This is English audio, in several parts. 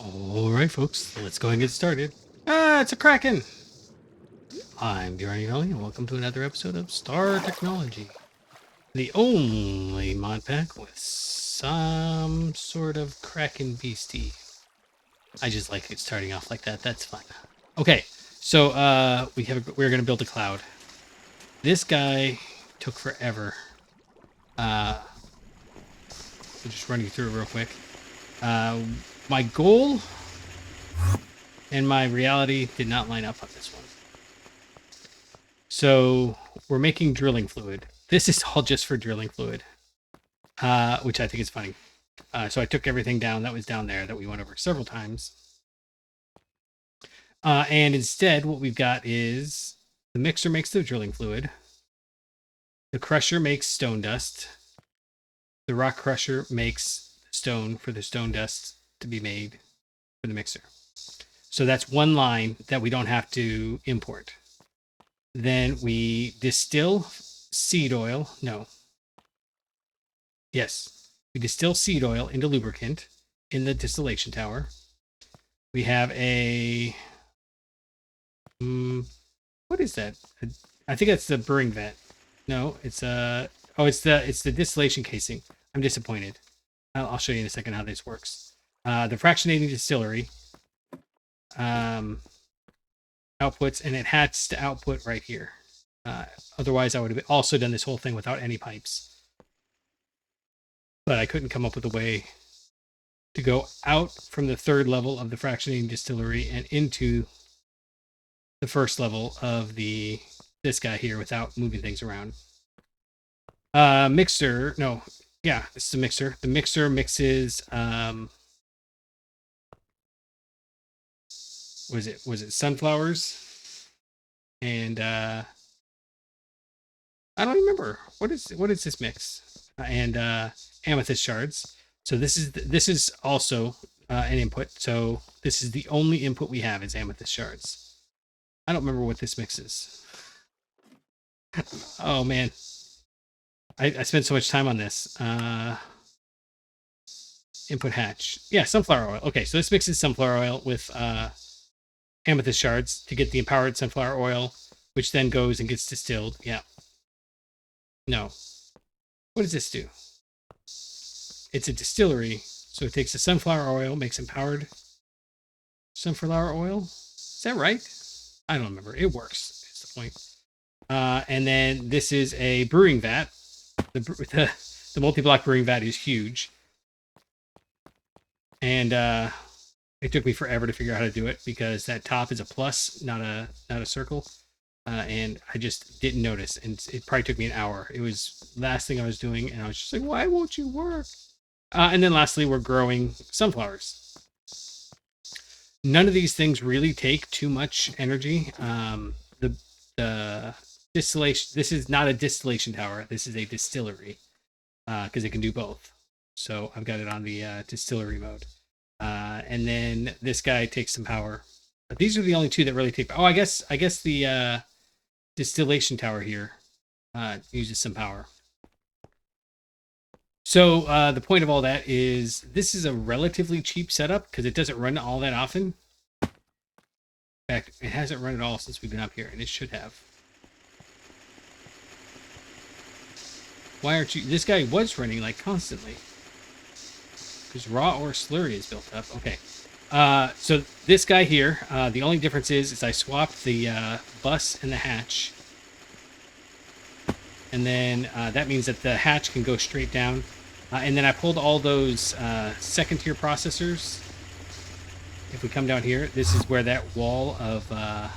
Alright folks, let's go and get started. It's a Kraken! I'm Bjorn and welcome to another episode of Star Technology. The only mod pack with some sort of Kraken beastie. I just like it starting off like that, that's fun. Okay, so we're gonna build a cloud. This guy took forever. So just running through it real quick. My goal and my reality did not line up on this one. So we're making drilling fluid. This is all just for drilling fluid, which I think is funny. So I took everything down that was down there that we went over several times. And instead, what we've got is the mixer makes the drilling fluid. The crusher makes stone dust. The rock crusher makes stone for the stone dust to be made for the mixer. So that's one line that we don't have to import. Then we distill seed oil. No. Yes. We distill seed oil into lubricant in the distillation tower. We have a... what is that? I think that's the brewing vat. No, it's it's the distillation casing. I'm disappointed. I'll show you in a second how this works. The fractionating distillery outputs, and it has to output right here. Otherwise, I would have also done this whole thing without any pipes. But I couldn't come up with a way to go out from the third level of the fractionating distillery and into the first level of this guy here without moving things around. Mixer, no, yeah, this is a mixer. The mixer mixes was it sunflowers? And I don't remember. What is this mix? And amethyst shards. So this is also an input. So this is the only input we have is amethyst shards. I don't remember what this mix is. Oh man. I spent so much time on this. Input hatch. Yeah, sunflower oil. Okay, so this mixes sunflower oil with amethyst shards to get the empowered sunflower oil, which then goes and gets distilled. Yeah. No. What does this do? It's a distillery. So it takes the sunflower oil, makes empowered sunflower oil. Is that right? I don't remember. It works. It's the point. And then this is a brewing vat. The multi-block brewing vat is huge. And it took me forever to figure out how to do it because that top is a plus, not a circle. And I just didn't notice. And it probably took me an hour. It was the last thing I was doing. And I was just like, why won't you work? And then lastly, we're growing sunflowers. None of these things really take too much energy. The distillation, this is not a distillation tower. This is a distillery because it can do both. So I've got it on the distillery mode. And then this guy takes some power. But these are the only two that really take. Oh, I guess the distillation tower here uses some power. So the point of all that is this is a relatively cheap setup because it doesn't run all that often. In fact, it hasn't run at all since we've been up here, and it should have. Why aren't you? This guy was running like constantly. Because raw ore slurry is built up. Okay. So this guy here, the only difference is I swapped the bus and the hatch. And then that means that the hatch can go straight down. And then I pulled all those second tier processors. If we come down here, this is where that wall of... I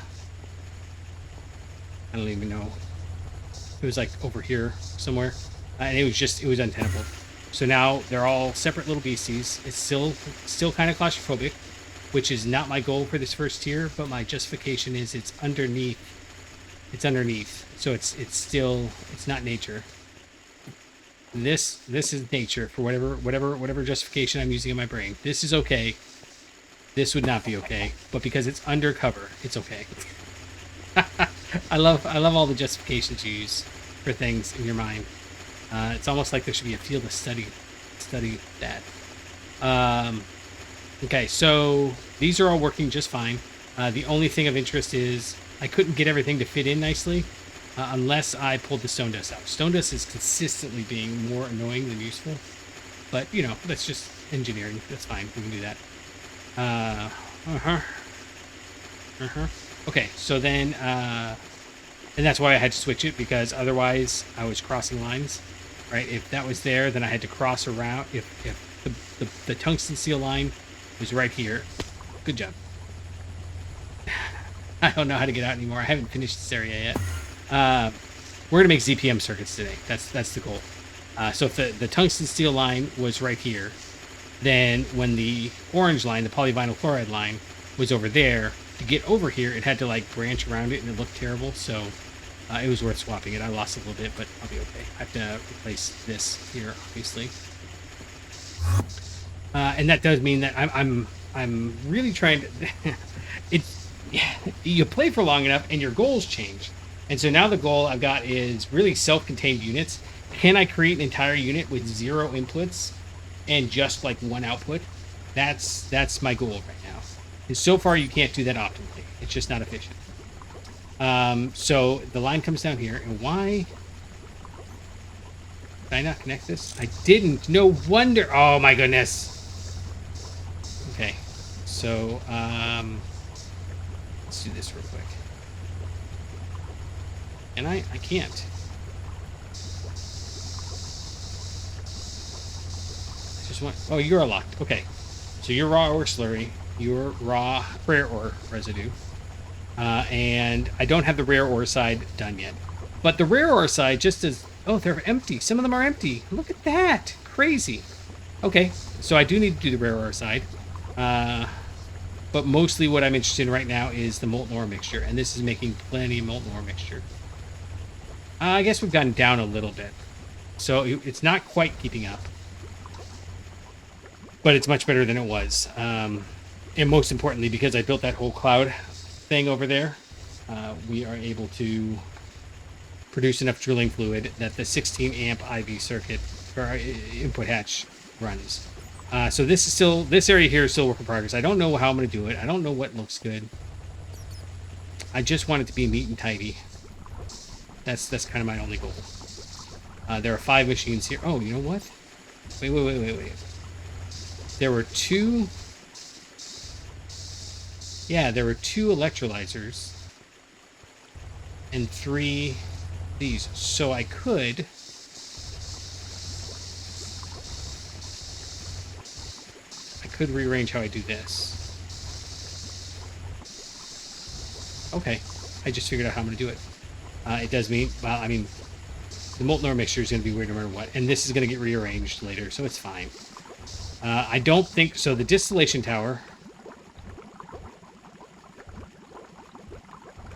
don't even know. It was like over here somewhere. And it was untenable. So now they're all separate little beasties. It's still kind of claustrophobic, which is not my goal for this first tier, but my justification is it's underneath. It's underneath. So it's not nature. This is nature for whatever justification I'm using in my brain. This is okay. This would not be okay, but because it's undercover, it's okay. I love all the justifications you use for things in your mind. It's almost like there should be a field of study that. Okay, so these are all working just fine. The only thing of interest is I couldn't get everything to fit in nicely unless I pulled the stone dust out. Stone dust is consistently being more annoying than useful. But, you know, that's just engineering. That's fine. We can do that. Okay, so then, and that's why I had to switch it, because otherwise I was crossing lines, right? If that was there, then I had to cross around. If the tungsten steel line was right here, good job. I don't know how to get out anymore. I haven't finished this area yet. We're gonna make ZPM circuits today. That's the goal. So if the tungsten steel line was right here, then when the orange line, the polyvinyl chloride line, was over there, to get over here, it had to like branch around it, and it looked terrible. So it was worth swapping it. I lost a little bit, but I'll be okay. I have to replace this here, obviously. And that does mean that I'm really trying to. You play for long enough, and your goals change. And so now the goal I've got is really self-contained units. Can I create an entire unit with 0 inputs and just like 1 output? That's my goal right now. And so far, you can't do that optimally. It's just not efficient. So the line comes down here, and why did I not connect this? I didn't. No wonder. Oh my goodness. Okay, so let's do this real quick. And I can't. I just want. Oh, you're locked. Okay, so you're raw ore slurry. You're raw rare ore residue. And I don't have the rare ore side done yet. But the rare ore side just is... Oh, they're empty. Some of them are empty. Look at that. Crazy. Okay, so I do need to do the rare ore side. But mostly what I'm interested in right now is the molten ore mixture. And this is making plenty of molten ore mixture. I guess we've gotten down a little bit. So it's not quite keeping up. But it's much better than it was. And most importantly, because I built that whole cloud thing over there, we are able to produce enough drilling fluid that the 16 amp IV circuit for our input hatch runs. So this area here is still work in progress. I don't know how I'm going to do it. I don't know what looks good. I just want it to be neat and tidy. That's kind of my only goal. There are 5 machines here. Oh, you know what? Wait. There were 2... Yeah, there were 2 electrolyzers and 3 these. So I could rearrange how I do this. Okay, I just figured out how I'm going to do it. It does mean, well, I mean, the molten ore mixture is going to be weird no matter what, and this is going to get rearranged later, so it's fine. I don't think so. The distillation tower.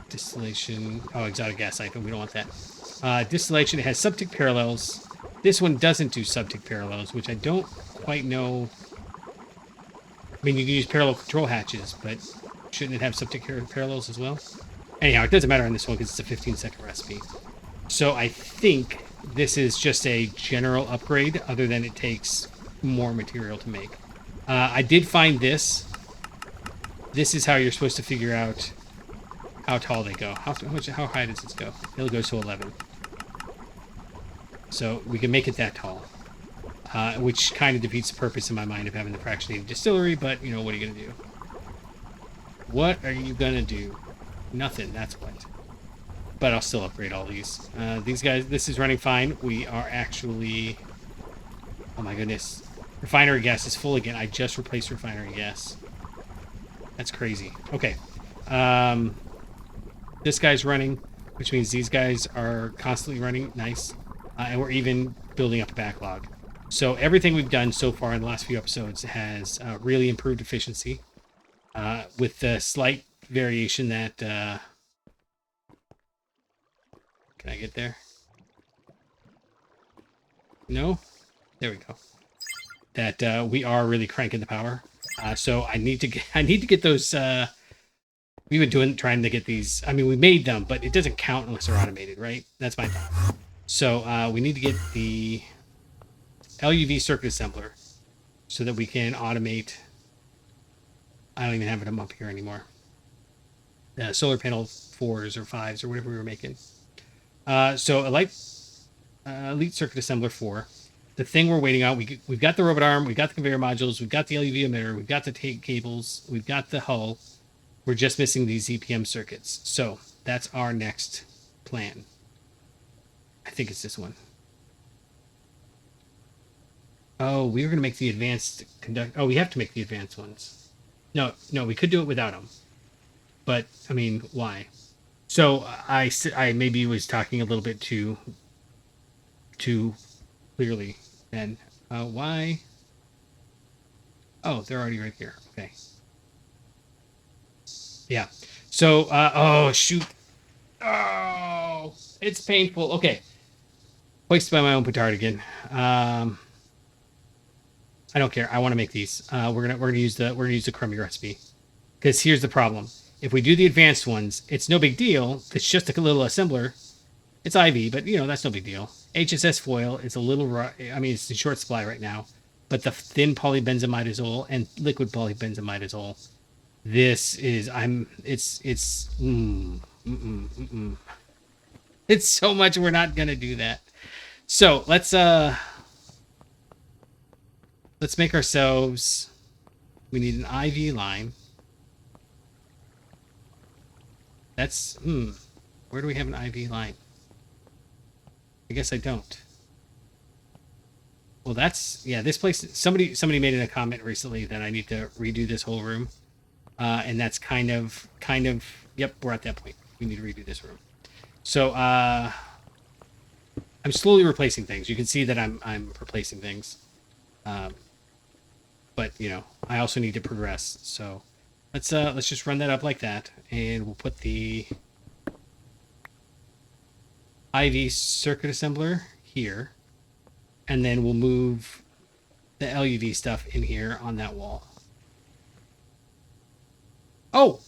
Distillation. Oh, exotic gas siphon. We don't want that. Distillation has subtick parallels. This one doesn't do subtick parallels, which I don't quite know. I mean, you can use parallel control hatches, but shouldn't it have subtick parallels as well? Anyhow, it doesn't matter on this one because it's a 15-second recipe. So I think this is just a general upgrade, other than it takes more material to make. I did find this. This is how you're supposed to figure out how tall they go. How high does this go? It'll go to 11. So we can make it that tall. Which kind of defeats the purpose in my mind of having the fractionated distillery, but, you know, what are you going to do? What are you going to do? Nothing, that's what. But I'll still upgrade all these. These guys, this is running fine. We are actually... Oh my goodness. Refinery gas is full again. I just replaced refinery gas. That's crazy. Okay. This guy's running, which means these guys are constantly running. Nice. And we're even building up a backlog. So everything we've done so far in the last few episodes has really improved efficiency. With the slight variation that... Can I get there? No? There we go. That we are really cranking the power. So I need to get those. We've been trying to get these. I mean, we made them, but it doesn't count unless they're automated, right? That's my thought. So we need to get the LUV circuit assembler so that we can automate I don't even have them up here anymore. Solar panel 4s or 5s or whatever we were making. So Elite Circuit Assembler 4. The thing we're waiting on, we've got the robot arm, we've got the conveyor modules, we've got the LUV emitter, we've got the cables, we've got the hull. We're just missing these ZPM circuits. So that's our next plan. I think it's this one. Oh, we were going to make the advanced conduct. Oh, we have to make the advanced ones. No, we could do it without them. But, I mean, why? So I maybe was talking a little bit too clearly then. Why? Oh, they're already right here. Okay. Yeah. So, oh, shoot. Oh, it's painful. Okay. Hoisted by my own petard again. I don't care. I want to make these. We're gonna use the crummy recipe. Because here's the problem. If we do the advanced ones, it's no big deal. It's just a little assembler. It's IV, but that's no big deal. HSS foil is a little, I mean, it's in short supply right now. But the thin polybenzimidazole and liquid polybenzimidazole, this is, it's so much. We're not going to do that. So let's make ourselves, we need an IV line. That's, where do we have an IV line? I guess I don't. Well, that's, yeah, this place, somebody made in a comment recently that I need to redo this whole room. And that's kind of, yep, we're at that point. We need to redo this room. So, I'm slowly replacing things. You can see that I'm replacing things. But, I also need to progress. So, let's just run that up like that. And we'll put the IV circuit assembler here, and then we'll move the LUV stuff in here on that wall. Oh,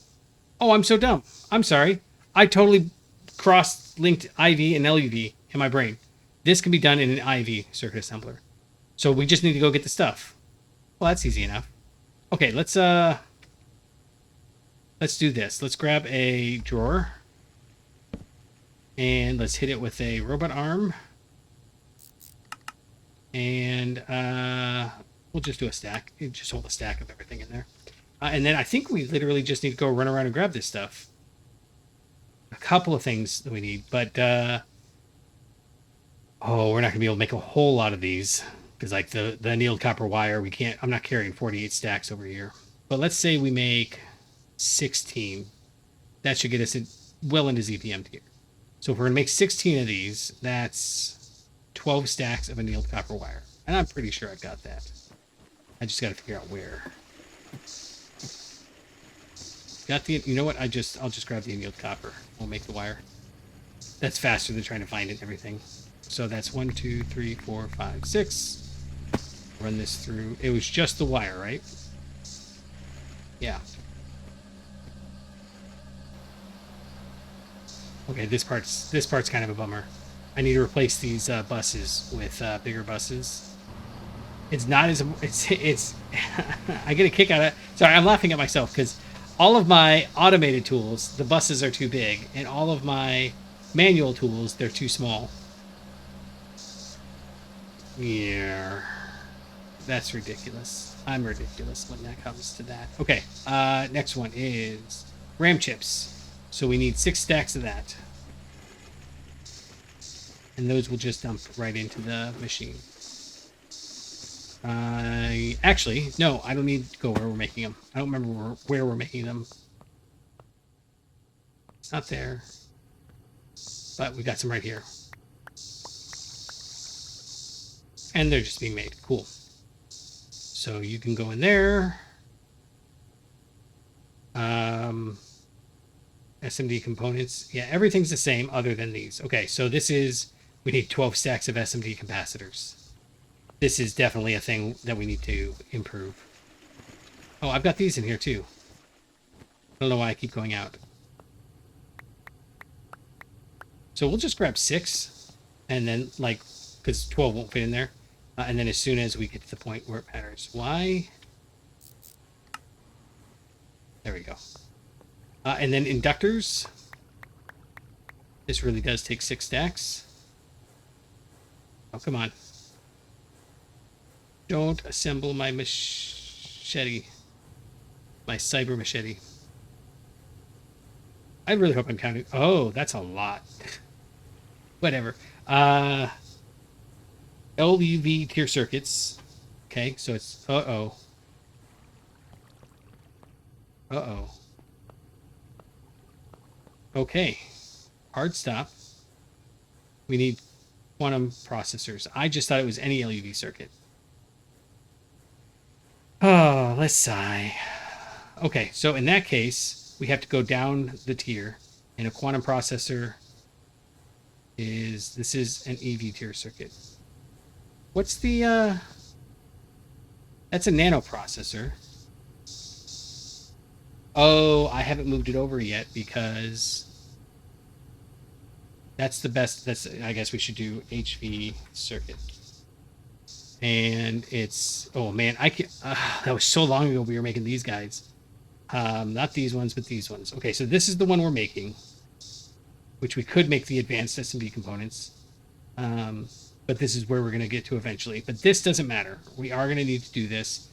I'm so dumb. I'm sorry. I totally cross-linked IV and LUV in my brain. This can be done in an IV circuit assembler. So we just need to go get the stuff. Well, that's easy enough. Okay, let's do this. Let's grab a drawer. And let's hit it with a robot arm. And we'll just do a stack. Just hold a stack of everything in there. And then I think we literally just need to go run around and grab this stuff. A couple of things that we need. But, we're not going to be able to make a whole lot of these. Because, like, the annealed copper wire, I'm not carrying 48 stacks over here. But let's say we make 16. That should get us well into ZPM tier. So if we're going to make 16 of these, that's 12 stacks of annealed copper wire. And I'm pretty sure I've got that. I just got to figure out where. Got the, you know what? I'll just grab the annealed copper. We'll make the wire. That's faster than trying to find it and everything. So that's 1, 2, 3, 4, 5, 6. Run this through. It was just the wire, right? Yeah. Okay, this part's kind of a bummer. I need to replace these buses with bigger buses. It's not as it's I get a kick out of it. Sorry, I'm laughing at myself because all of my automated tools, the buses are too big, and all of my manual tools, they're too small. Yeah, that's ridiculous. I'm ridiculous when that comes to that. Okay, next one is RAM chips. So we need 6 stacks of that. And those will just dump right into the machine. Actually, no, I don't need to go where we're making them. I don't remember where we're making them. It's not there. But we got some right here. And they're just being made. Cool. So you can go in there. SMD components. Yeah, everything's the same other than these. Okay, so this is, we need 12 stacks of SMD capacitors. This is definitely a thing that we need to improve. Oh, I've got these in here too. I don't know why I keep going out. So we'll just grab 6 and then, like, because 12 won't fit in there. And then as soon as we get to the point where it matters. Why? There we go. And then inductors. This really does take 6 stacks. Oh, come on. Don't assemble my machete. My cyber machete. I really hope I'm counting. Oh, that's a lot. Whatever. LUV tier circuits. Okay, so it's... Uh-oh. Uh-oh. Okay. Hard stop. We need quantum processors. I just thought it was any LUV circuit. Oh, let's sigh. Okay, so in that case, we have to go down the tier, and a quantum processor is... This is an EV tier circuit. What's the... That's a nano processor. Oh, I haven't moved it over yet because that's the best. That's, I guess we should do HV circuit. And it's, oh man, I can, that was so long ago we were making these guys. Not these ones, but these ones. Okay, so this is the one we're making, which we could make the advanced SMB components. But this is where we're going to get to eventually. But this doesn't matter. We are going to need to do this.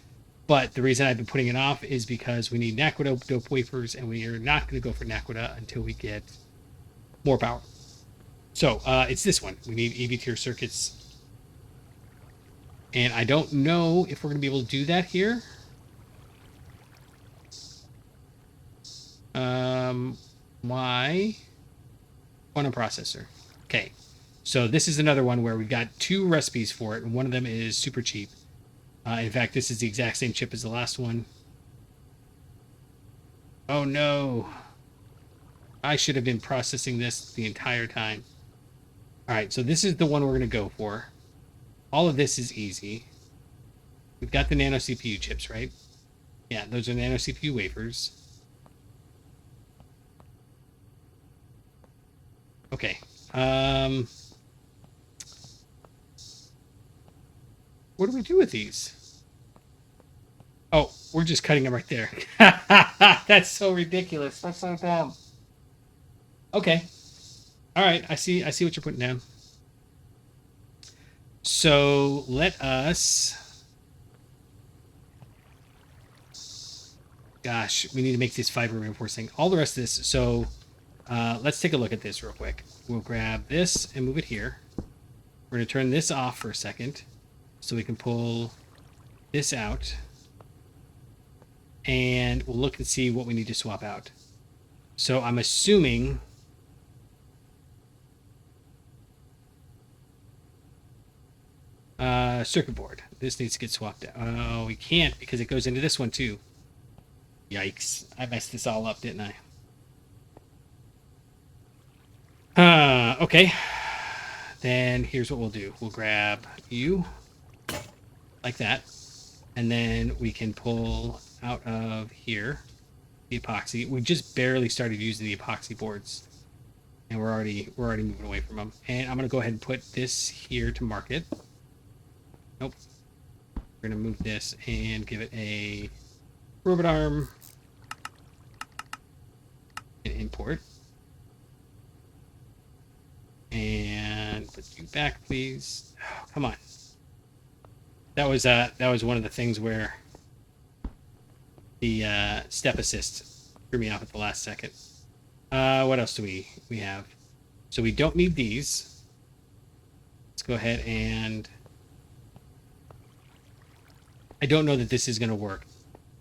But the reason I've been putting it off is because we need Naquadah dope wafers, and we are not going to go for Naquadah until we get more power. So it's this one. We need EV tier circuits. And I don't know if we're going to be able to do that here. Why? Quantum processor. Okay. So this is another one where we've got 2 recipes for it, and one of them is super cheap. In fact, this is the exact same chip as the last one. Oh no. I should have been processing this the entire time. Alright, so this is the one we're going to go for. All of this is easy. We've got the nano CPU chips, right? Yeah, those are nano CPU wafers. Okay. What do we do with these? Oh, we're just cutting them right there. That's so ridiculous. That's so dumb. Okay. All right. I see what you're putting down. So let us... Gosh, we need to make this fiber reinforcing. All the rest of this. So let's take a look at this real quick. We'll grab this and move it here. We're going to turn this off for a second so we can pull this out. And we'll look and see what we need to swap out. So I'm assuming... circuit board. This needs to get swapped out. Oh, we can't because it goes into this one too. Yikes. I messed this all up, didn't I? Okay. Then here's what we'll do. We'll grab you like that. And then we can pull out of here the epoxy. We just barely started using the epoxy boards. And we're already moving away from them. And I'm going to go ahead and put this here to market. Nope. We're going to move this and give it a robot arm and import. And put you back, please. Oh, come on. That was one of the things where the step assist threw me off at the last second. What else do we have? So we don't need these. Let's go ahead and... I don't know that this is going to work.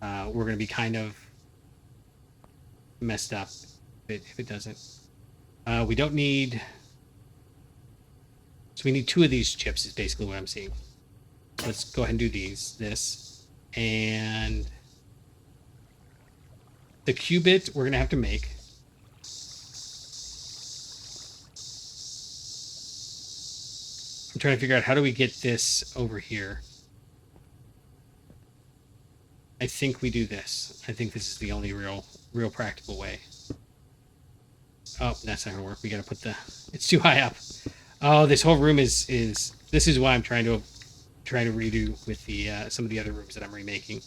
We're going to be kind of messed up if it doesn't. We don't need... So we need 2 of these chips is basically what I'm seeing. Let's go ahead and do this. And the qubit we're going to have to make. I'm trying to figure out how do we get this over here. I think we do this. I think this is the only real practical way. Oh, that's not gonna work. We gotta put the... It's too high up. Oh, this whole room is... This is why I'm trying to redo with the some of the other rooms that I'm remaking.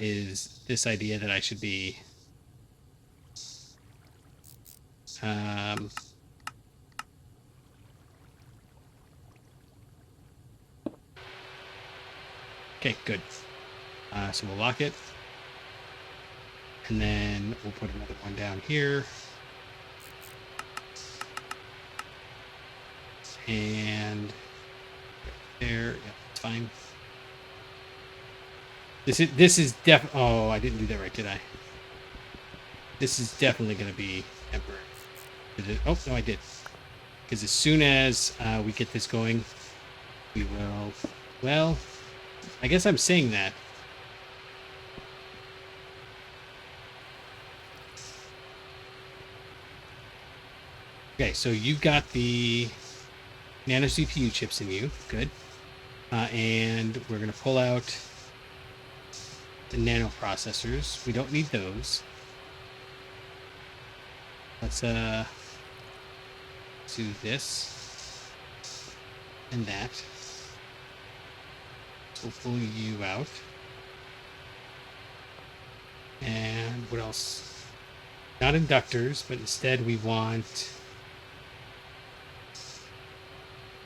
Is this idea that I should be Okay, good. So we'll lock it. And then we'll put another one down here. And there, yeah, it's fine. This is oh, I didn't do that right, did I? This is definitely going to be temporary. Oh, no, I did. Because as soon as we get this going, we will... Well, I guess I'm saying that. Okay, so you've got the nano CPU chips in you. Good. And we're going to pull out the nano processors. We don't need those. Let's do this and that. So we'll pull you out. And what else? Not inductors, but instead we want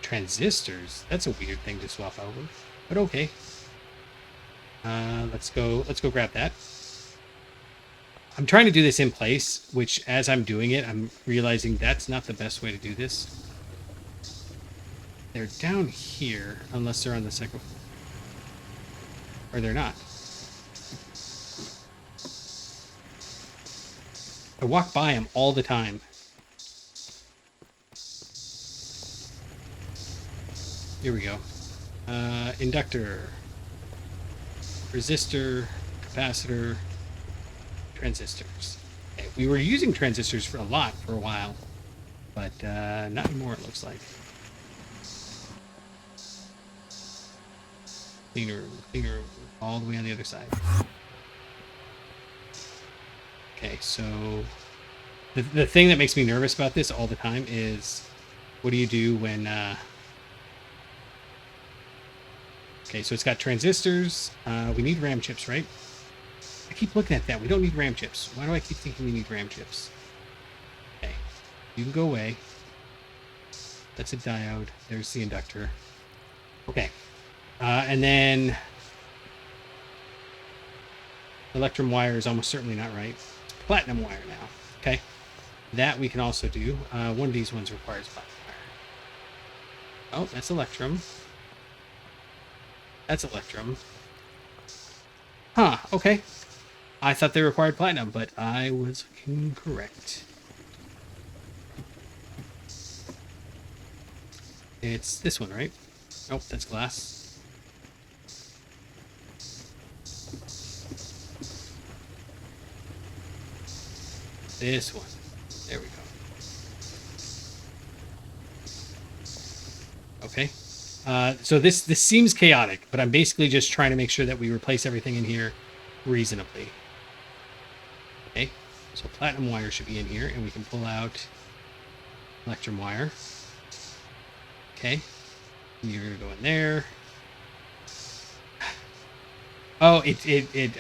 transistors. That's a weird thing to swap over, but okay. Let's go grab that. I'm trying to do this in place, which as I'm doing it, I'm realizing that's not the best way to do this. They're down here, unless they're on the second floor. Or they're not. I walk by them all the time. Here we go. Inductor, resistor, capacitor, transistors. Okay, we were using transistors for a lot for a while, but not anymore, it looks like. Cleaner, all the way on the other side. Okay, so the thing that makes me nervous about this all the time is, what do you do when... Okay, so it's got transistors. We need RAM chips, right? I keep looking at that. We don't need RAM chips. Why do I keep thinking we need RAM chips? Okay, you can go away. That's a diode. There's the inductor. Okay, and then electrum wire is almost certainly not right. It's platinum wire now. Okay, that we can also do. One of these ones requires platinum wire. Oh, that's electrum. That's electrum. Huh, okay. I thought they required platinum, but I was incorrect. It's this one, right? Nope, that's glass. This one. There we go. Okay. So this seems chaotic, but I'm basically just trying to make sure that we replace everything in here reasonably. Okay, so platinum wire should be in here, and we can pull out electrum wire. Okay, you're gonna go in there. Oh,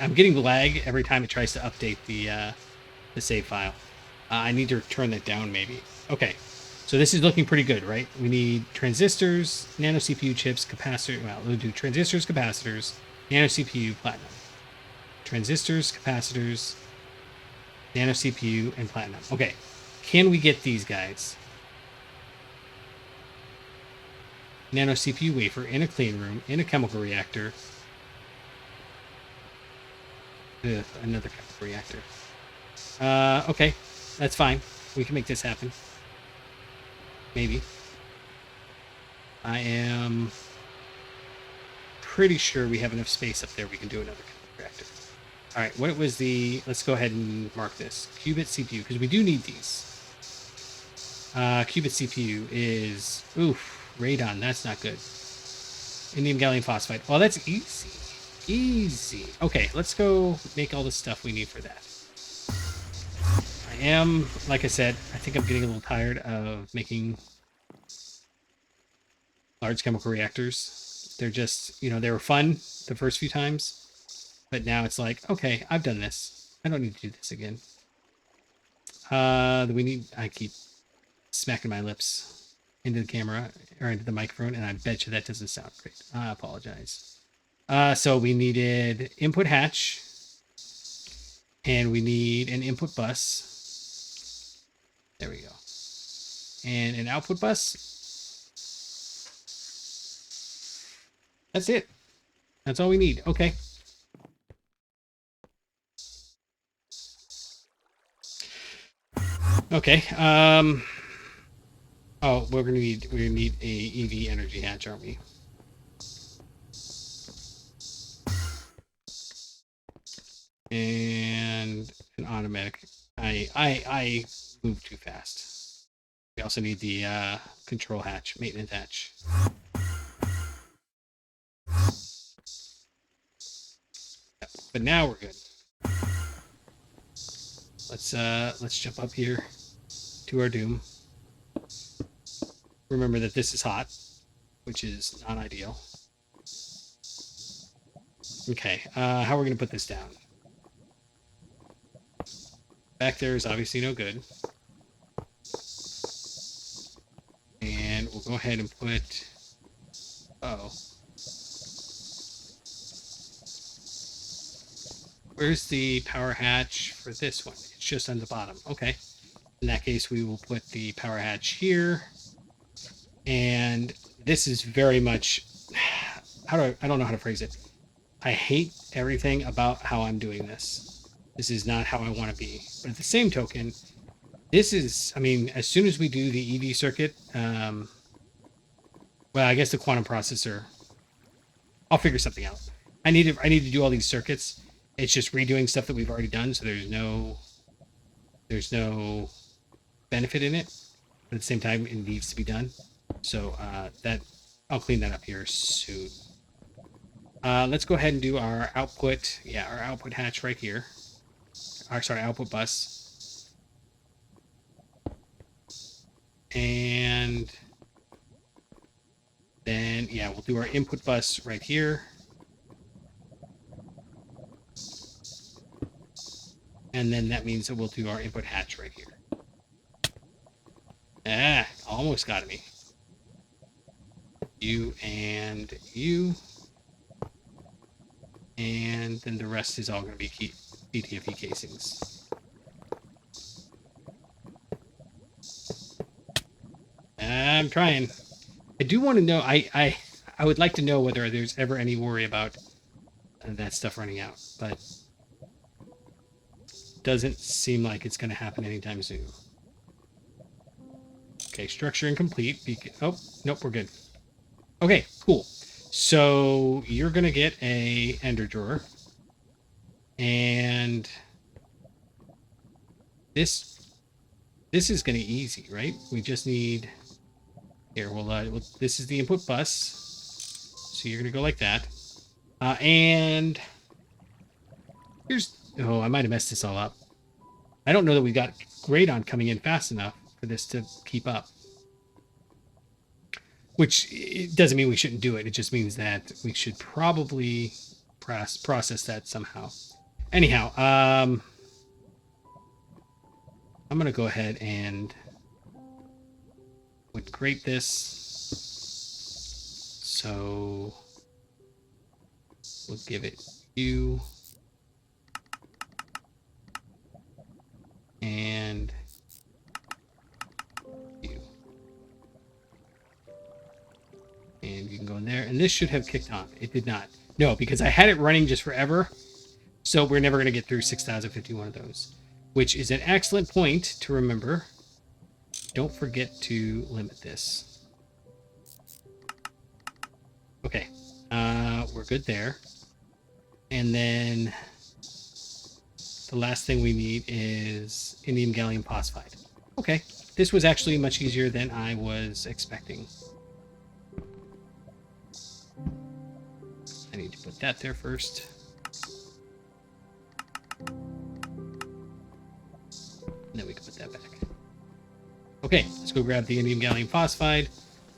I'm getting lag every time it tries to update the save file. I need to turn that down maybe. Okay. So this is looking pretty good, right? We need transistors, nano CPU chips, capacitor. Well, we'll do transistors, capacitors, nano CPU, platinum. Transistors, capacitors, nano CPU, and platinum. Okay. Can we get these guys? Nano CPU wafer in a clean room, in a chemical reactor. Ugh, another chemical reactor. Okay. That's fine. We can make this happen. Maybe. I am pretty sure we have enough space up there. We can do another reactor. All right, what was the... Let's go ahead and mark this. Qubit CPU, because we do need these. Qubit CPU is... Oof, radon. That's not good. Indium gallium phosphide. Well, that's easy. Easy. Okay, let's go make all the stuff we need for that. I am, like I said, I think I'm getting a little tired of making large chemical reactors. They're just, they were fun the first few times, but now it's like, okay, I've done this. I don't need to do this again. We need, I keep smacking my lips into the camera or into the microphone, and I bet you that doesn't sound great. I apologize. So we needed input hatch, and we need an input bus. There we go. And an output bus. That's it. That's all we need. Okay. Okay. Oh, we're gonna need a EV energy hatch, aren't we? And an automatic. I moved too fast. We also need the control hatch, maintenance hatch. Yep. But now we're good. Let's jump up here to our doom. Remember that this is hot, which is not ideal. Okay, how are we gonna put this down? Back there is obviously no good. And we'll go ahead and put, oh. Where's the power hatch for this one? It's just on the bottom. Okay. In that case, we will put the power hatch here. And this is very much, I don't know how to phrase it. I hate everything about how I'm doing this. This is not how I want to be. But at the same token, this is, I mean, as soon as we do the EV circuit, well, I guess the quantum processor, I'll figure something out. I need to do all these circuits. It's just redoing stuff that we've already done, so there's no benefit in it. But at the same time, it needs to be done. So that I'll clean that up here soon. Let's go ahead and do our output. Yeah, our output hatch right here. Sorry, output bus. And then, yeah, we'll do our input bus right here. And then that means that we'll do our input hatch right here. Ah, almost got me. You and you. And then the rest is all going to be BTFE casings. I'm trying. I do want to know, I would like to know whether there's ever any worry about that stuff running out, but doesn't seem like it's going to happen anytime soon. Okay, structure incomplete. Oh, nope, we're good. Okay, cool. So you're going to get a ender drawer. And this is going to be easy, right? We just need, here, this is the input bus. So you're going to go like that. And here's, oh, I might have messed this all up. I don't know that we got great on coming in fast enough for this to keep up. Which it doesn't mean we shouldn't do it. It just means that we should probably process that somehow. Anyhow, I'm going to go ahead and would grate this. So we'll give it you. And you. And you can go in there. And this should have kicked on. It did not. No, because I had it running just forever. So we're never going to get through 6,051 of those. Which is an excellent point to remember. Don't forget to limit this. Okay. We're good there. And then the last thing we need is indium gallium phosphide. Okay. This was actually much easier than I was expecting. I need to put that there first. And then we can put that back. Okay, let's go grab the indium gallium phosphide,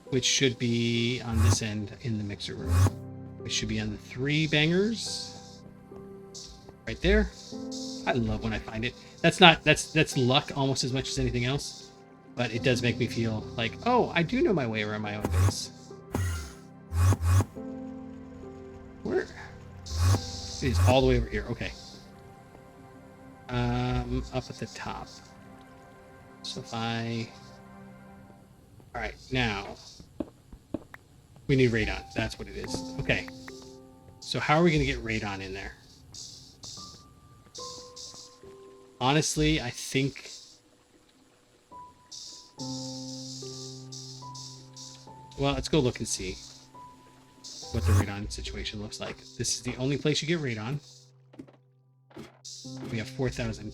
which should be on this end in the mixer room. It should be on the 3 bangers. Right there. I love when I find it. That's luck almost as much as anything else, but it does make me feel like, oh, I do know my way around my own base. Where? It is all the way over here. Okay. Up at the top. So if I... All right, now we need radon. That's what it is. Okay. So how are we going to get radon in there? Honestly, I think... Well, let's go look and see what the radon situation looks like. This is the only place you get radon. We have 4,000.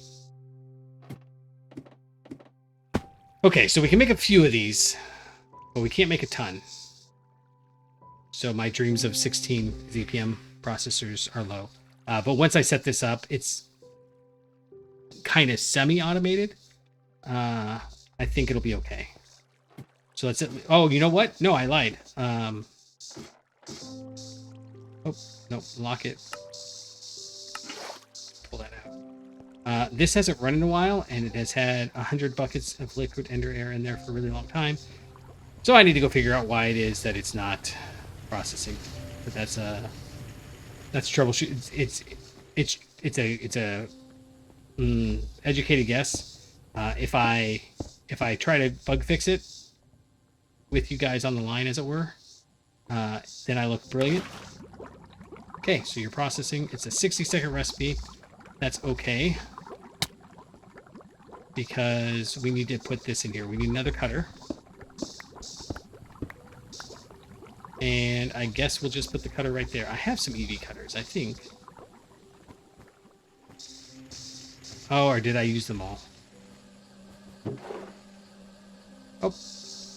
Okay, so we can make a few of these, but we can't make a ton. So my dreams of 16 ZPM processors are low. But once I set this up, it's kind of semi-automated. I think it'll be okay. So let's... Oh, you know what? No, I lied. Oh, no, lock it. Pull that out. This hasn't run in a while, and it has had 100 buckets of liquid ender air in there for a really long time. So I need to go figure out why it is that it's not processing. But that's troubleshoot. It's a educated guess. If I try to bug fix it with you guys on the line, as it were, then I look brilliant. Okay, so you're processing. It's a 60-second recipe. That's okay, because we need to put this in here. We need another cutter. And I guess we'll just put the cutter right there. I have some EV cutters, I think. Oh, or did I use them all? Oh,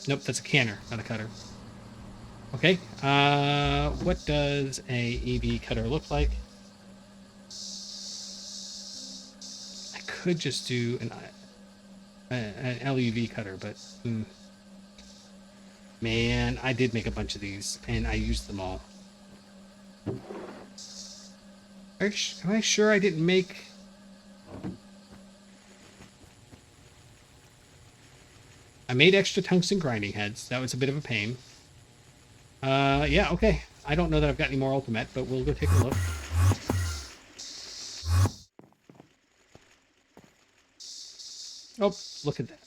nope, that's a canner, not a cutter. Okay, what does a EV cutter look like? I could just do an LUV cutter, but man, I did make a bunch of these, and I used them all. Am I sure I didn't make... I made extra tungsten grinding heads. That was a bit of a pain. Yeah, okay. I don't know that I've got any more ultimate, but we'll go take a look. Oh, look at that.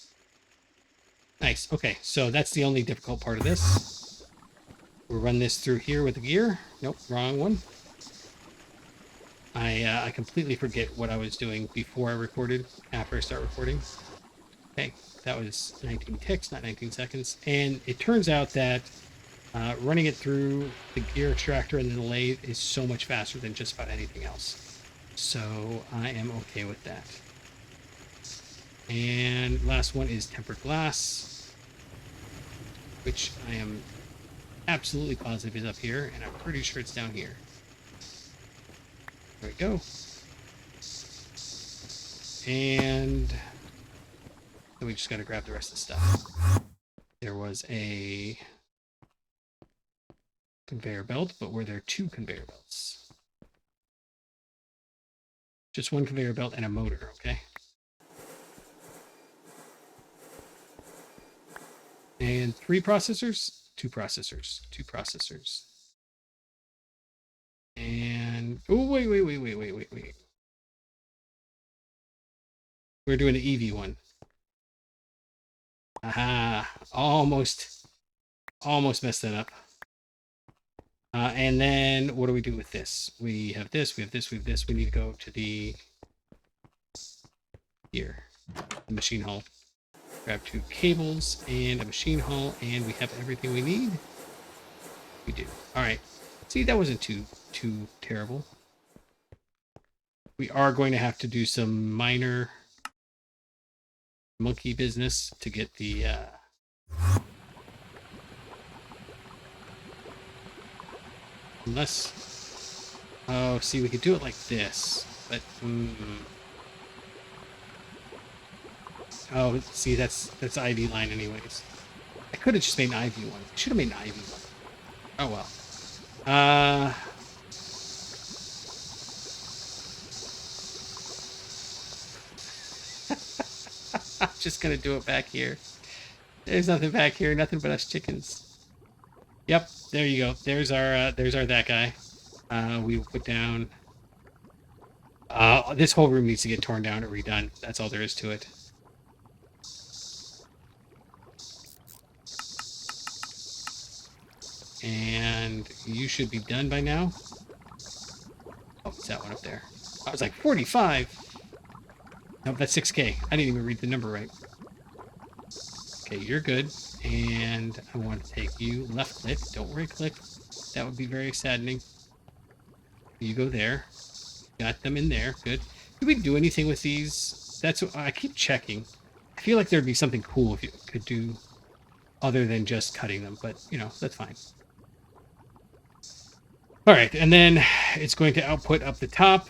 Nice. Okay, so that's the only difficult part of this. We'll run this through here with the gear. Nope, wrong one. I completely forget what I was doing before I recorded, after I start recording. Okay, that was 19 ticks, not 19 seconds. And it turns out that running it through the gear extractor and then the lathe is so much faster than just about anything else. So I am okay with that. And last one is tempered glass, which I am absolutely positive is up here, and I'm pretty sure it's down here. There we go. And then we just got to grab the rest of the stuff. There was a conveyor belt, but were there two conveyor belts? Just one conveyor belt and a motor, okay? And 3 processors? 2 processors. 2 processors. And... Oh, wait. We're doing the EV one. Aha! Almost messed that up. And then what do we do with this? We have this, we have this, we have this. We need to go to the... Here. The machine hull. Grab 2 cables and a machine hull, and we have everything we need. We do. All right. See, that wasn't too terrible. We are going to have to do some minor monkey business to get the unless... Oh, see, we could do it like this, but oh, see, that's IV line anyways. I could have just made an IV one. I should have made an IV one. Oh well. just gonna do it back here. There's nothing back here, nothing but us chickens. Yep, there you go. There's our that guy. We will put down. This whole room needs to get torn down and redone. That's all there is to it. And you should be done by now. Oh, it's that one up there. I was like 45. Nope, that's 6K. I didn't even read the number right. Okay, you're good. And I want to take you left click. Don't right click. That would be very saddening. You go there. Got them in there. Good. Did we do anything with these? That's what I keep checking. I feel like there'd be something cool if you could do other than just cutting them, but you know, that's fine. All right, and then it's going to output up the top.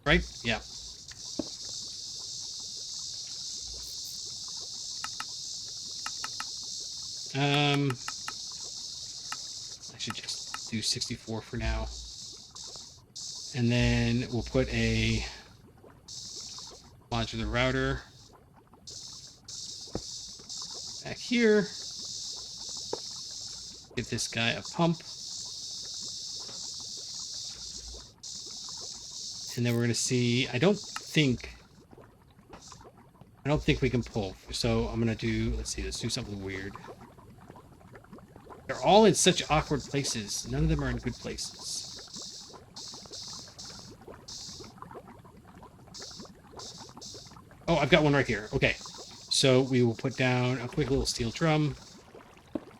Right? Yeah. I should just do 64 for now. And then we'll put a modular router back here. Give this guy a pump. And then we're going to see, I don't think we can pull. So I'm going to do, let's do something weird. They're all in such awkward places. None of them are in good places. Oh, I've got one right here. Okay. So we will put down a quick little steel drum,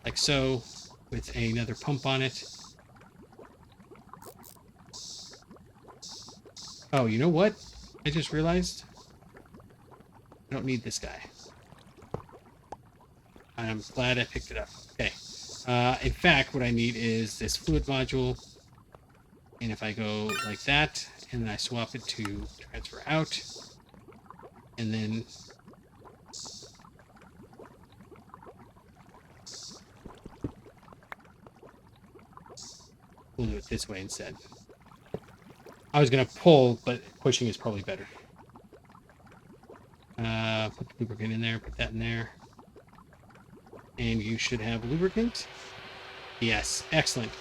like so, with another pump on it. Oh, you know what? I just realized I don't need this guy. I'm glad I picked it up. Okay. In fact, what I need is this fluid module. And if I go like that, and then I swap it to transfer out, and then we'll do it this way instead. I was going to pull, but pushing is probably better. Put the lubricant in there, put that in there. And you should have lubricant. Yes, excellent.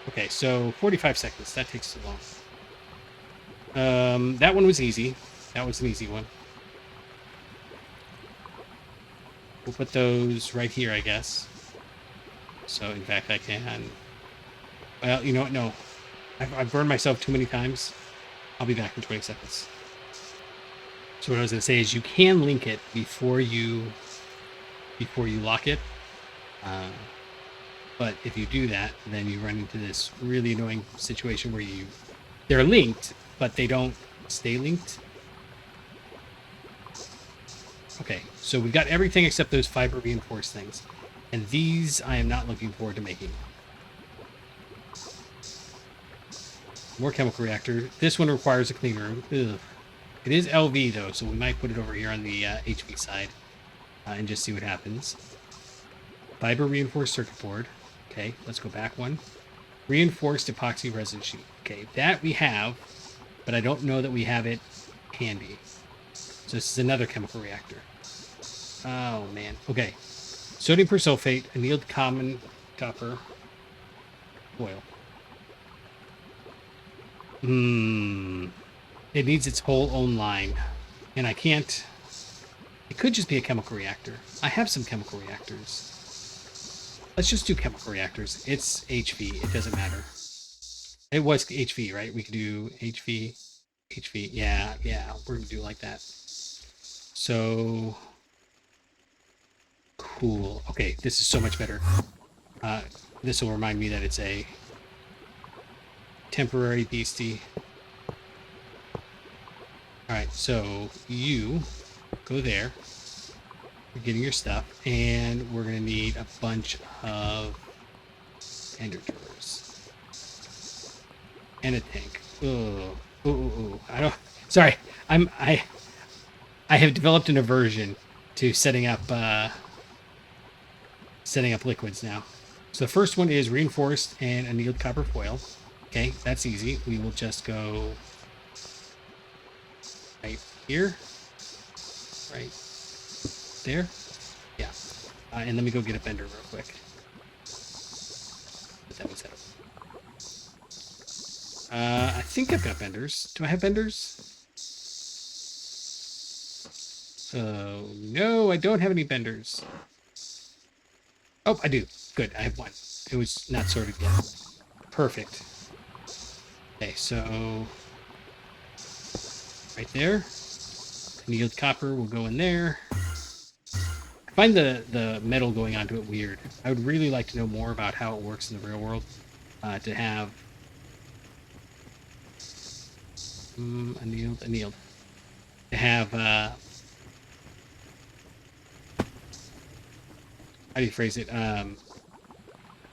Okay, so 45 seconds. That takes too long. That one was easy. That was an easy one. We'll put those right here, I guess. So, in fact, I can... Well, you know what? No. I've burned myself too many times. I'll be back in 20 seconds. So what I was going to say is you can link it before you lock it. But if you do that, then you run into this really annoying situation where they're linked, but they don't stay linked. Okay, so we've got everything except those fiber reinforced things. And these I am not looking forward to making. More chemical reactor. This one requires a clean room. Ugh. It is LV though, so we might put it over here on the HV side and just see what happens. Fiber reinforced circuit board. Okay, let's go back one. Reinforced epoxy resin sheet. Okay, that we have, but I don't know that we have it handy. So this is another chemical reactor. Oh man. Okay. Sodium persulfate, annealed common copper oil. It needs its whole own line. And I can't... It could just be a chemical reactor. I have some chemical reactors. Let's just do chemical reactors. It's HV. It doesn't matter. It was HV, right? We could do HV. HV. Yeah. We're going to do it like that. So... Cool. Okay, this is so much better. This will remind me that it's a temporary beastie. Alright, so you go there. You're getting your stuff, and we're going to need a bunch of ender drawers. And a tank. Ooh. I don't... Sorry. I have developed an aversion to setting up liquids now. So the first one is reinforced and annealed copper foil. Okay, that's easy. We will just go right here. right there. Yeah. And let me go get a bender real quick. Put that one set up. I think I've got benders. Do I have benders? Oh, no, I don't have any benders. Oh, I do. Good, I have one. It was not sorted yet. Perfect. Okay, so right there. Annealed copper will go in there. I find the metal going onto it weird. I would really like to know more about how it works in the real world. To have annealed. To have how do you phrase it? I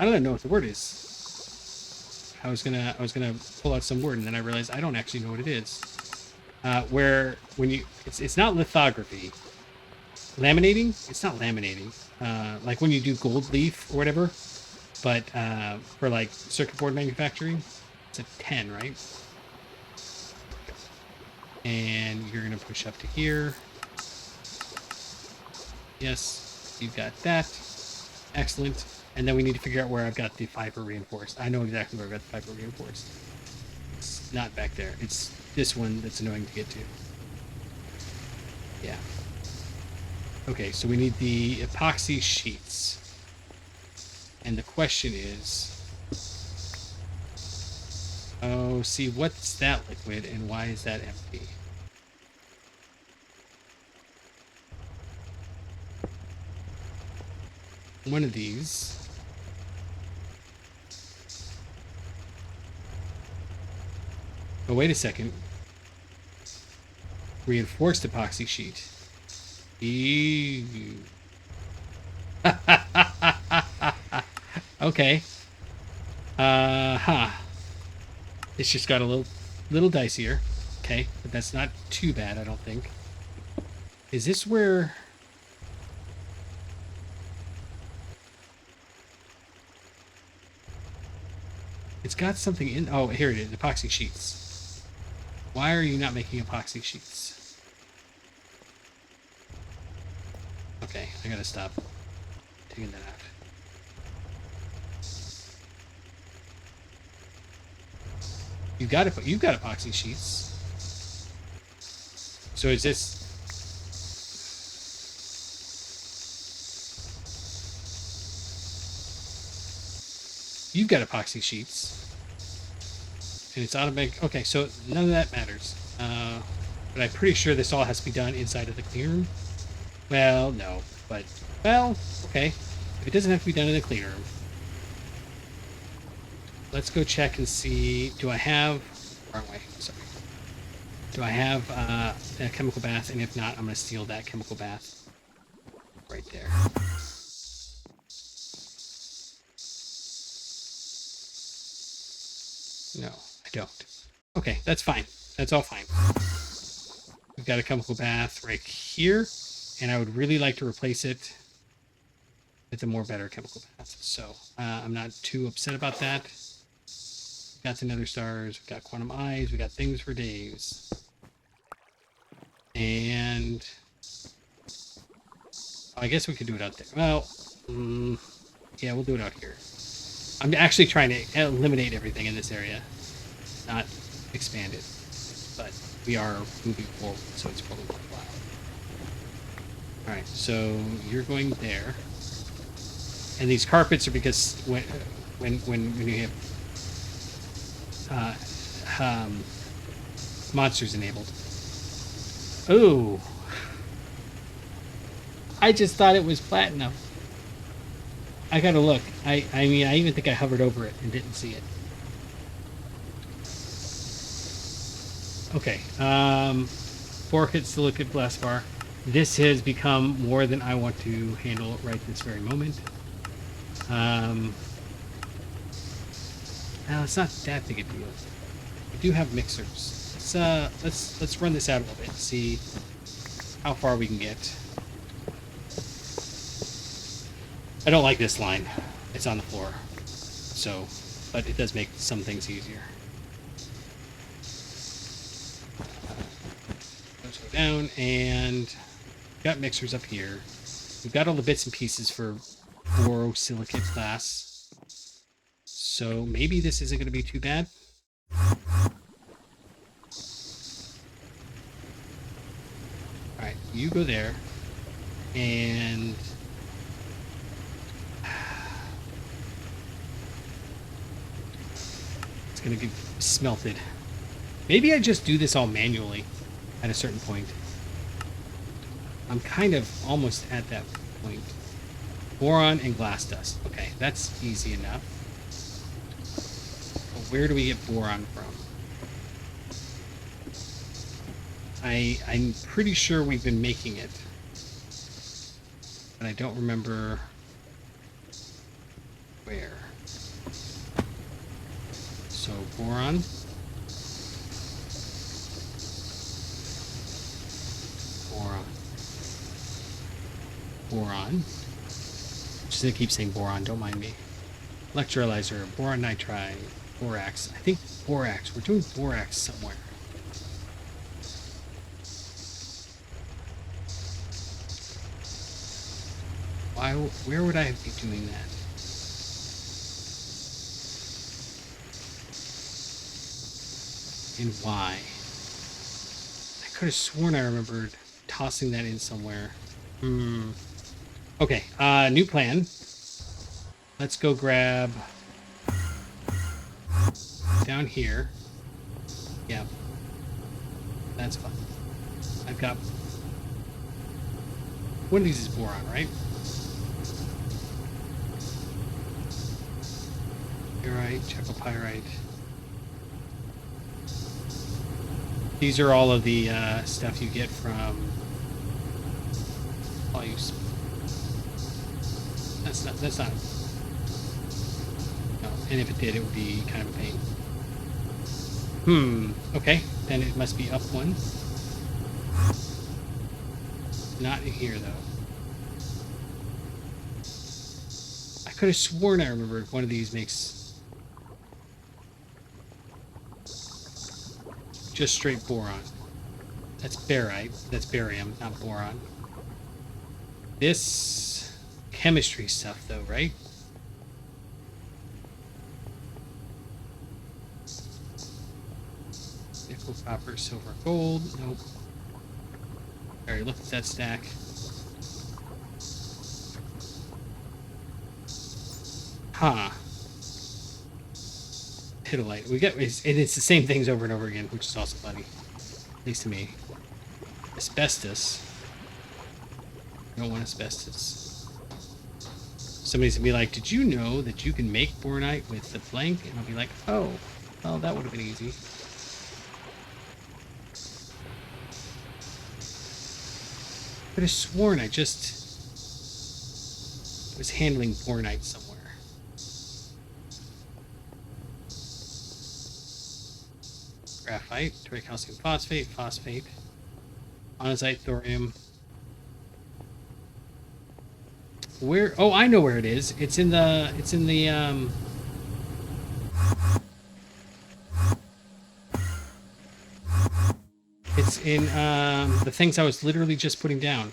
don't know what the word is. I was gonna pull out some word and then I realized I don't actually know what it is. Where when you it's not lithography. Laminating? It's not laminating. Like when you do gold leaf or whatever, but for like circuit board manufacturing, it's a 10, right? And you're gonna push up to here. Yes, you've got that. Excellent. And then we need to figure out where I've got the fiber reinforced. I know exactly where I've got the fiber reinforced. It's not back there. It's this one that's annoying to get to. Yeah. Okay, so we need the epoxy sheets. And the question is... Oh, see, what's that liquid and why is that empty? One of these. Oh, wait a second. Reinforced epoxy sheet. Ew. Okay. Huh. It's just got a little dicier. Okay, but that's not too bad, I don't think. Is this where... It's got something in... Oh, here it is. Epoxy sheets. Why are you not making epoxy sheets? Okay, I gotta stop taking that out. You've got epoxy sheets. So is this... You've got epoxy sheets. And it's automatic. Okay, so none of that matters. But I'm pretty sure this all has to be done inside of the clean room. Well, no. But, well, okay. If it doesn't have to be done in the clean room. Let's go check and see. Do I have... Wrong way. Sorry. Do I have a chemical bath? And if not, I'm going to steal that chemical bath. Right there. No, I don't. Okay, that's fine. That's all fine. We've got a chemical bath right here, and I would really like to replace it with a more better chemical bath. So I'm not too upset about that. We've got the nether stars, we've got quantum eyes, we got things for days. And I guess we could do it out there. Well, yeah, we'll do it out here. I'm actually trying to eliminate everything in this area, not expand it. But we are moving forward, so it's probably worthwhile. Alright, so you're going there. And these carpets are because when you have monsters enabled. Ooh. I just thought it was platinum. I gotta look. I mean, I even think I hovered over it and didn't see it. Okay. 4-hit silicate blast bar. This has become more than I want to handle right this very moment. Now it's not that big a deal. We do have mixers. Let's run this out a little bit and see how far we can get. I don't like this line. It's on the floor. So, but it does make some things easier. Let's go down and got mixers up here. We've got all the bits and pieces for borosilicate glass. So maybe this isn't going to be too bad. Alright, you go there. And it's going to get smelted. Maybe I just do this all manually at a certain point. I'm kind of almost at that point. Boron and glass dust. Okay, that's easy enough. But where do we get boron from? I'm pretty sure we've been making it. But I don't remember where. So, boron. Boron. Just gonna keep saying boron, don't mind me. Electrolyzer, boron nitride, borax. I think borax. We're doing borax somewhere. Where would I be doing that? And why? I could have sworn I remembered tossing that in somewhere. Okay, new plan. Let's go grab down here. Yeah, that's fine. I've got one of these is boron, right? Pyrite, chalcopyrite. These are all of the stuff you get from. I'll use. That's not. No, and if it did, it would be kind of a pain. Okay, then it must be up one. Not in here though. I could have sworn I remembered one of these makes just straight boron. That's barite. That's barium, not boron. This chemistry stuff though, right? Nickel, copper, silver, gold. Nope. Alright, look at that stack. Huh. Hittolite. We get, and it's the same things over and over again, which is also funny. At least to me. Asbestos. I don't want asbestos. Somebody's gonna be like, did you know that you can make boronite with the blank? And I'll be like, oh, well, that would have been easy. Could have sworn I just was handling boronite somewhere. Graphite, tricalcium phosphate, phosphate, monazite, thorium. Where? Oh, I know where it is. It's in the. It's in the. It's in the things I was literally just putting down.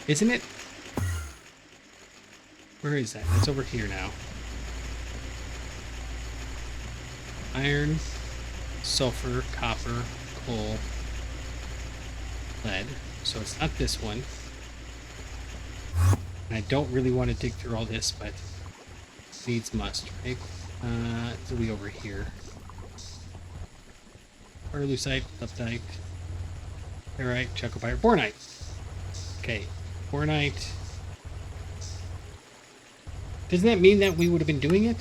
Isn't it? Where is that? It's over here now. Iron, sulfur, copper, coal, lead. So it's not this one. And I don't really want to dig through all this, but needs must, right? It'll be over here. Perlusite, leptite, pyrite, chalcopyrite, boronite. Okay, boronite. Doesn't that mean that we would have been doing it?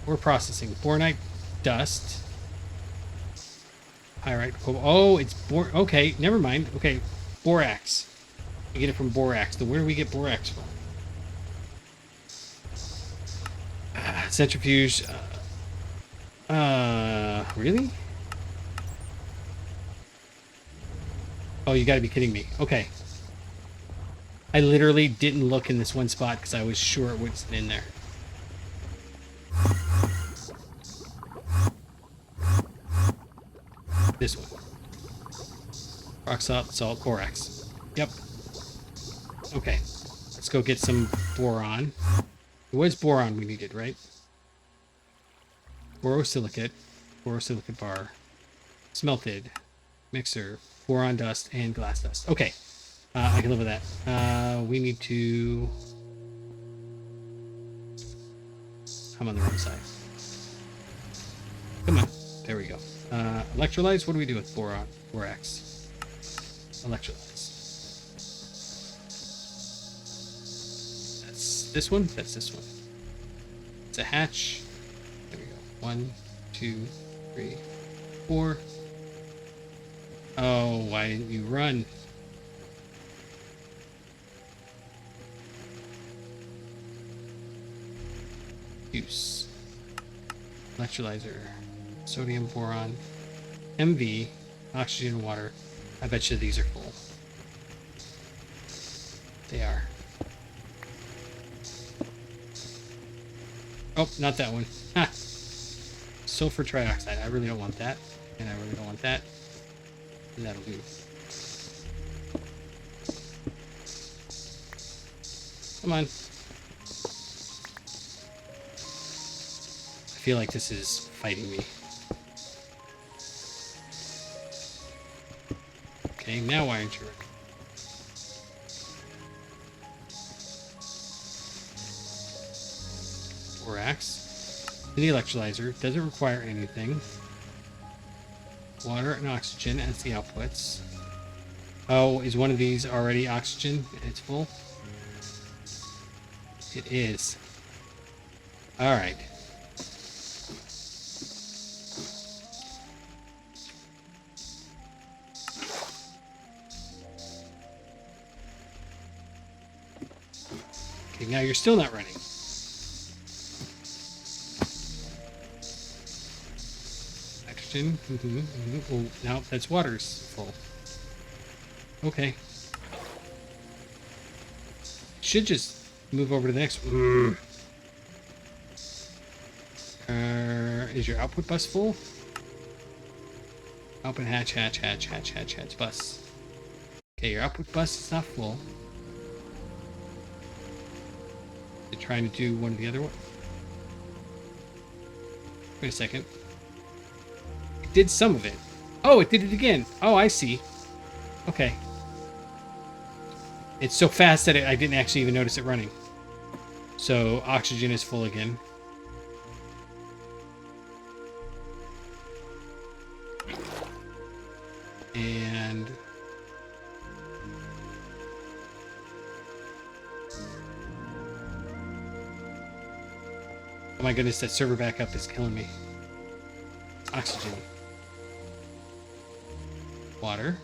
We're processing. Boronite dust. Pyrite. Oh, it's okay, never mind. Okay, borax. We get it from borax. Then where do we get borax from? Centrifuge. Really? Oh, you gotta be kidding me. Okay. I literally didn't look in this one spot because I was sure it wasn't in there. This one. Rock salt, salt, borax. Yep. Okay. Let's go get some boron. It was boron we needed, right? Borosilicate. Borosilicate bar. Smelted. Mixer. Boron dust and glass dust. Okay. I can live with that. We need to... I'm on the wrong side. Come on. There we go. Electrolytes. What do we do with boron? Borax. Electrolytes. That's this one. That's this one. It's a hatch. There we go. 1, 2, 3, 4. Oh, why didn't you run? Use. Electrolyzer. Sodium, boron, MV, oxygen, and water. I bet you these are full. They are. Oh, not that one. Ha! Sulfur trioxide. I really don't want that. And I really don't want that. And that'll do. Come on. I feel like this is fighting me. Okay, now why aren't you running? Borax. The electrolyzer doesn't require anything. Water and oxygen as the outputs. Oh, is one of these already oxygen? It's full? It is. Alright. Okay, now you're still not running. Oxygen. Oh, now that's water's full. Okay. Should just move over to the next one. Is your output bus full? Open hatch, bus. Okay, your output bus is not full. You're trying to do one of the other one. Wait a second. It did some of it. Oh, it did it again. Oh, I see. Okay. It's so fast that I didn't actually even notice it running. So, oxygen is full again. And... oh my goodness, that server backup is killing me. Oxygen. Water.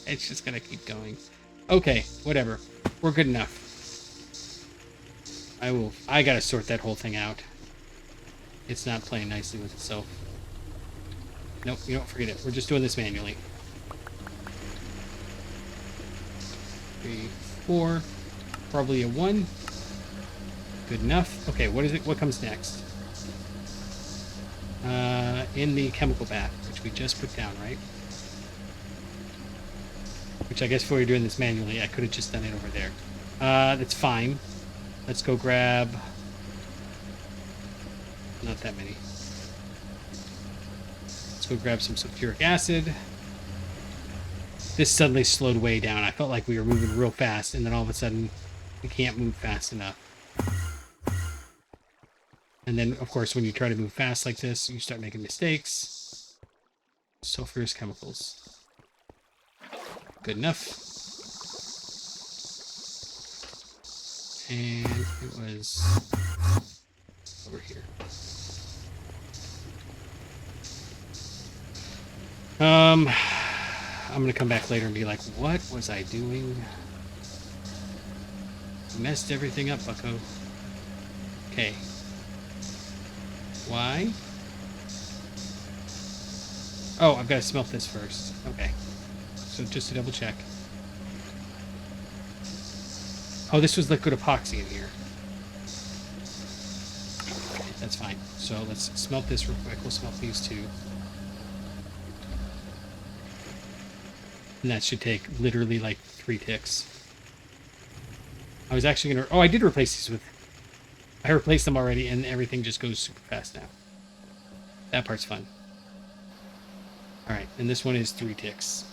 It's just gonna keep going. Okay, whatever. We're good enough. I gotta sort that whole thing out. It's not playing nicely with itself. Nope, you don't forget it. We're just doing this manually. 3, 4. Probably a 1. Good enough. Okay, what is it? What comes next? In the chemical bath, which we just put down, right? Which I guess before you're doing this manually, I could have just done it over there. That's fine. Let's go grab... not that many. Let's go grab some sulfuric acid. This suddenly slowed way down. I felt like we were moving real fast, and then all of a sudden, we can't move fast enough. And then, of course, when you try to move fast like this, you start making mistakes. Sulfurous chemicals. Good enough. And it was over here. I'm gonna come back later and be like, what was I doing? Messed everything up, bucko. Okay. Why? Oh, I've got to smelt this first. Okay. So just to double check. Oh, this was liquid epoxy in here. Okay, that's fine. So let's smelt this real quick. We'll smelt these two. And that should take literally like 3 ticks. I was actually going to... Oh, I did replace these with... I replaced them already, and everything just goes super fast now. That part's fun. Alright, and this one is 3 ticks.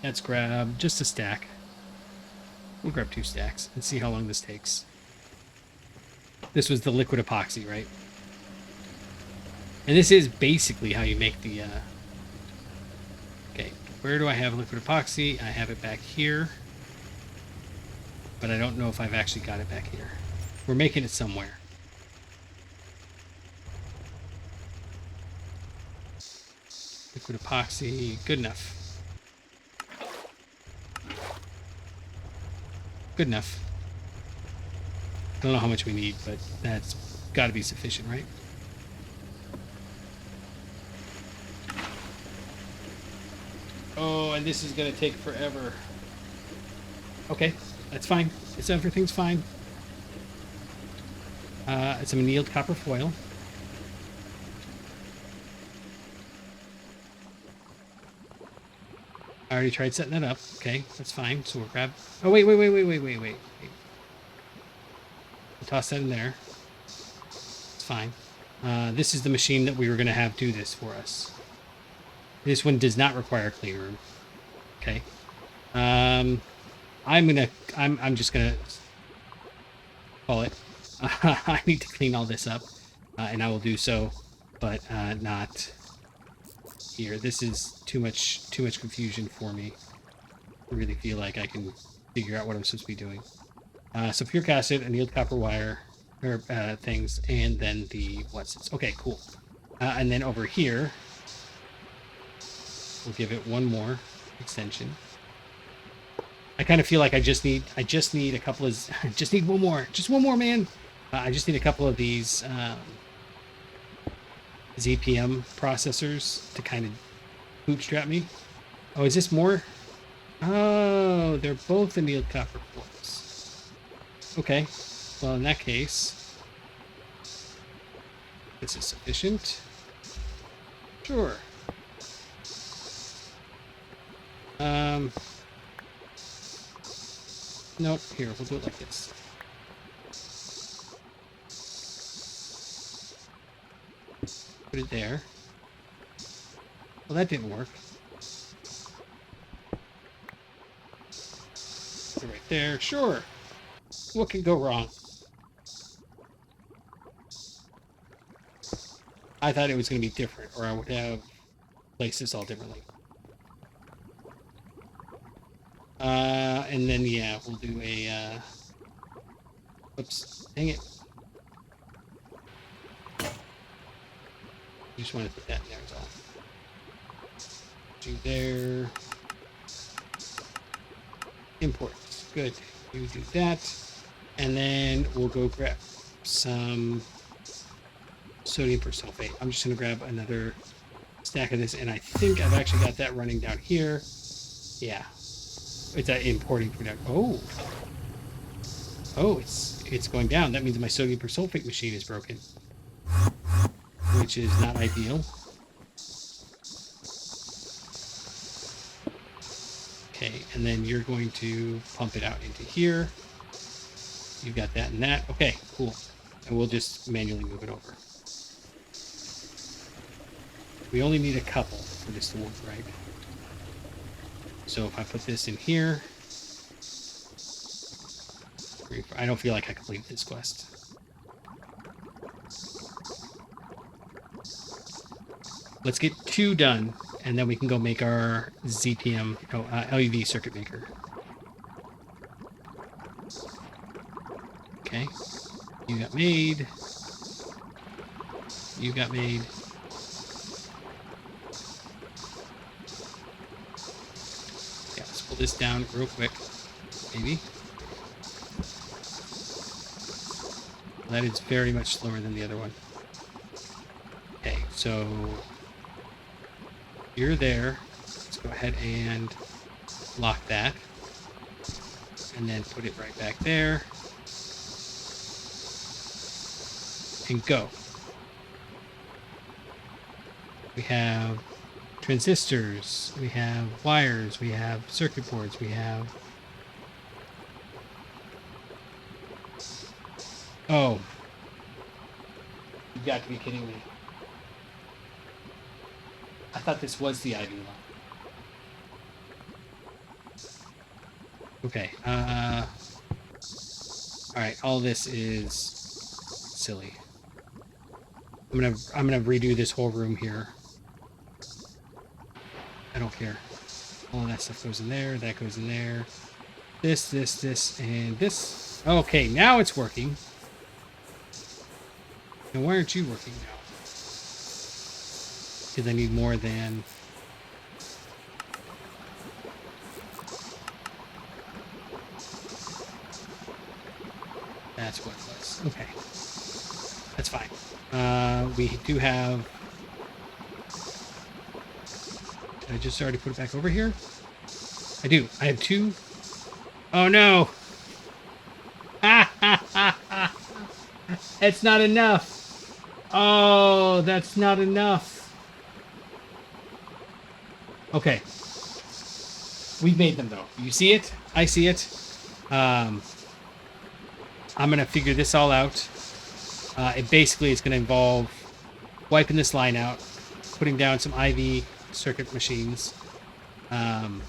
Let's grab just a stack. We'll grab 2 stacks and see how long this takes. This was the liquid epoxy, right? And this is basically how you make the... Okay, where do I have liquid epoxy? I have it back here. But I don't know if I've actually got it back here. We're making it somewhere. Liquid epoxy, good enough. Good enough. I don't know how much we need, but that's got to be sufficient, right? Oh, and this is going to take forever. Okay, that's fine. Everything's fine. It's some annealed copper foil. I already tried setting that up. Okay, that's fine. So we'll grab... Oh, wait. We'll toss that in there. It's fine. This is the machine that we were going to have do this for us. This one does not require a clean room. Okay. I'm just gonna call it. I need to clean all this up, and I will do so, but not here. This is too much confusion for me. I really feel like I can figure out what I'm supposed to be doing. So pure acid, annealed copper wire, or things, and then the what's this? Okay, cool. And then over here, we'll give it one more extension. I kind of feel like I just need a couple of, just need one more, man. I just need a couple of these ZPM processors to kind of bootstrap me. Oh, is this more? Oh, they're both annealed copper foils. Okay, well in that case, this is sufficient. Sure. Nope, here, we'll do it like this. Put it there. Well, that didn't work. Put it right there, sure. What could go wrong? I thought it was going to be different, or I would have placed this all differently. And then, yeah, we'll do a, oops, dang it. Just want to put that in there as well. Do there. Import, good. You do that. And then we'll go grab some sodium persulfate. I'm just going to grab another stack of this, and I think I've actually got that running down here. Yeah. It's importing from down. Oh. Oh, it's going down. That means my sodium persulfate machine is broken, which is not ideal. Okay, and then you're going to pump it out into here. You've got that and that. Okay, cool. And we'll just manually move it over. We only need a couple for this to work right. So if I put this in here, I don't feel like I completed this quest. Let's get 2 done, and then we can go make our ZPM, LED circuit maker. Okay, you got made. You got made. This down real quick, maybe. That is very much slower than the other one. Okay, so you're there. Let's go ahead and lock that, and then put it right back there, and go. We have transistors, we have wires, we have circuit boards, we have... Oh. You've got to be kidding me. I thought this was the IV line. Okay, alright, all this is silly. I'm gonna redo this whole room here. I don't care. All of that stuff goes in there, that goes in there. This, and this. Okay, now it's working. And why aren't you working now? Because I need more than... That's what it was. Okay. That's fine. We do have... Did I just already put it back over here? I do. I have 2. Oh no! It's not enough! Oh, that's not enough. Okay. We've made them though. You see it? I see it. I'm gonna figure this all out. It basically is gonna involve wiping this line out, putting down some IV circuit machines, and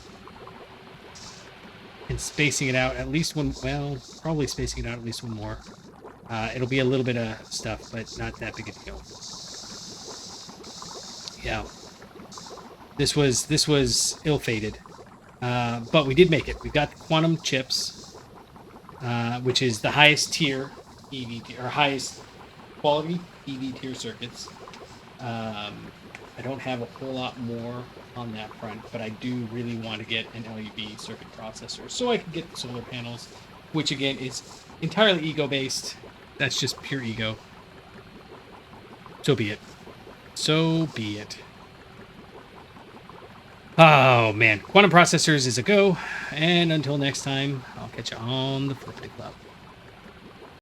spacing it out at least one, well, probably spacing it out at least one more. It'll be a little bit of stuff, but not that big a deal. Yeah. This was ill-fated. But we did make it. We've got the quantum chips, which is the highest tier EV, or highest quality EV tier circuits. I don't have a whole lot more on that front, but I do really want to get an LUB circuit processor so I can get the solar panels, which again is entirely ego-based. That's just pure ego. So be it. So be it. Oh man, quantum processors is a go, and until next time, I'll catch you on the flippity flop.